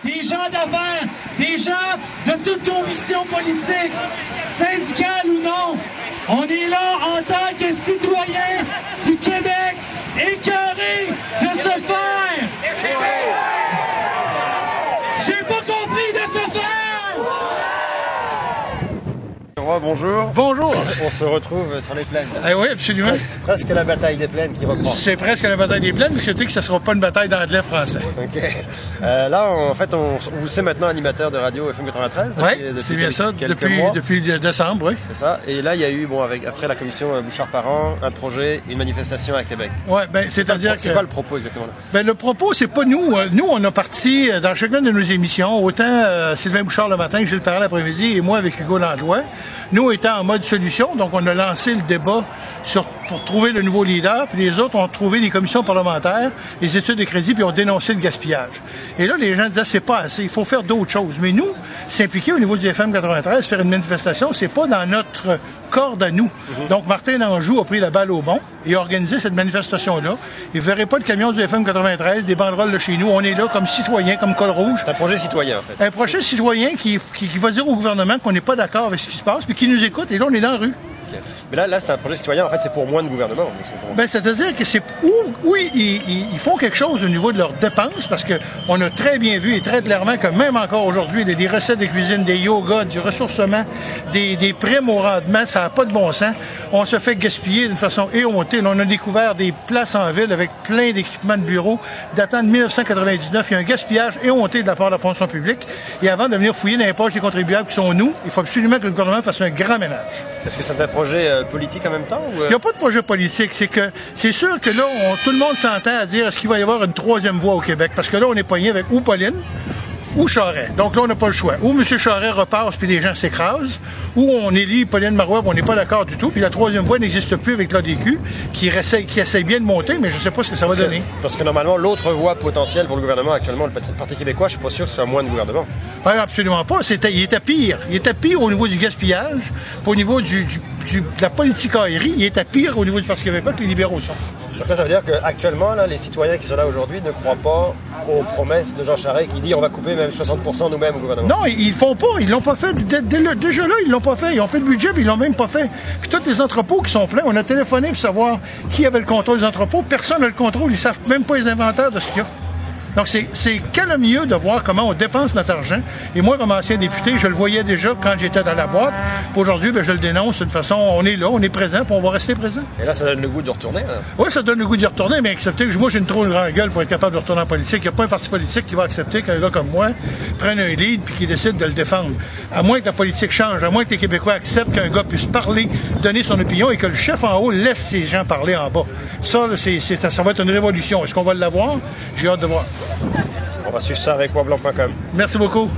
des gens d'affaires, des gens de toute conviction politique, syndicale ou non. On est là en tant que citoyens du Québec, écœurés de se faire. J'ai pas compris de se faire. Bonjour. Bonjour. On se retrouve sur les plaines. Ah oui, absolument. Presque la bataille des plaines qui reprend. C'est presque la bataille des plaines, mais je sais que ce ne sera pas une bataille d'anglais français. OK. Là, en fait, on vous sait maintenant animateur de radio FM 93. Oui, c'est bien ça, depuis décembre, oui. C'est ça. Et là, il y a eu, après la commission Bouchard-Parent, un projet, une manifestation à Québec. Oui, ben, c'est-à-dire que... C'est quoi le propos exactement là? Ben, le propos, c'est pas nous. Nous, on a parti dans chacune de nos émissions, autant Sylvain Bouchard le matin que Gilles Parent l'après-midi et moi avec Hugo Langlois. Nous étant en mode solution, donc on a lancé le débat pour trouver le nouveau leader, puis les autres ont trouvé les commissions parlementaires, les études de crédit, puis ont dénoncé le gaspillage. Et là, les gens disaient, c'est pas assez, il faut faire d'autres choses. Mais nous, s'impliquer au niveau du FM 93, faire une manifestation, c'est pas dans notre corde à nous. Donc, Martin Danjou a pris la balle au bon et a organisé cette manifestation-là. Et vous verrez pas le camion du FM 93, des banderoles de chez nous. On est là comme citoyens, comme col rouge. C'est un projet citoyen, en fait. Un projet citoyen qui va dire au gouvernement qu'on n'est pas d'accord avec ce qui se passe, puis qui nous écoute. Et là, on est dans la rue. Okay. Mais là, c'est un projet citoyen, en fait, c'est pour moins de gouvernement. Ben, c'est-à-dire que c'est... Oui, ils font quelque chose au niveau de leurs dépenses, parce qu'on a très bien vu et très clairement que même encore aujourd'hui, il y a des recettes de cuisine, des yogas, du ressourcement, des primes au rendement, ça n'a pas de bon sens. On se fait gaspiller d'une façon éhontée. On a découvert des places en ville avec plein d'équipements de bureaux datant de 1999. Il y a un gaspillage éhonté de la part de la fonction publique. Et avant de venir fouiller dans les poches des contribuables qui sont nous, il faut absolument que le gouvernement fasse un grand ménage. Est-ce que c'est un projet politique en même temps? Il n'y a pas de projet politique. C'est sûr que là, tout le monde s'entend à dire est-ce qu'il va y avoir une troisième voie au Québec? Parce que là, on est pogné avec ou Pauline ou Charest. Donc là, on n'a pas le choix. Ou M. Charest repasse puis les gens s'écrasent, ou on élit Pauline Marois puis on n'est pas d'accord du tout. Puis la troisième voie n'existe plus avec l'ADQ, qui essaye bien de monter, mais je ne sais pas ce que ça va donner. Parce que normalement, l'autre voie potentielle pour le gouvernement actuellement, le Parti québécois, je ne suis pas sûr que ce soit moins de gouvernement. Ah, absolument pas. Il était pire. Il était pire au niveau du gaspillage, puis au niveau de la politique aérienne, il était pire au niveau du Parti québécois que les libéraux sont. Donc là, ça veut dire qu'actuellement, les citoyens qui sont là aujourd'hui ne croient pas aux promesses de Jean Charest qui dit on va couper même 60% nous-mêmes au gouvernement. Non, ils font pas. Ils l'ont pas fait. Déjà là, ils l'ont pas fait. Ils ont fait le budget, puis ils l'ont même pas fait. Puis tous les entrepôts qui sont pleins, on a téléphoné pour savoir qui avait le contrôle des entrepôts. Personne n'a le contrôle. Ils savent même pas les inventaires de ce qu'il y a. Donc, c'est quel mieux de voir comment on dépense notre argent. Et moi, comme ancien député, je le voyais déjà quand j'étais dans la boîte. Puis aujourd'hui, je le dénonce d'une façon, on est là, on est présent, puis on va rester présent. Et là, ça donne le goût de retourner, là. Oui, ça donne le goût d'y retourner, mais accepter que moi, j'ai une trop grande gueule pour être capable de retourner en politique. Il n'y a pas un parti politique qui va accepter qu'un gars comme moi prenne un lead puis qui décide de le défendre. À moins que la politique change, à moins que les Québécois acceptent qu'un gars puisse parler, donner son opinion et que le chef en haut laisse ses gens parler en bas. Ça, ça va être une révolution. Est-ce qu'on va l'avoir? J'ai hâte de voir. On va suivre ça avec wablanc.com. Merci beaucoup.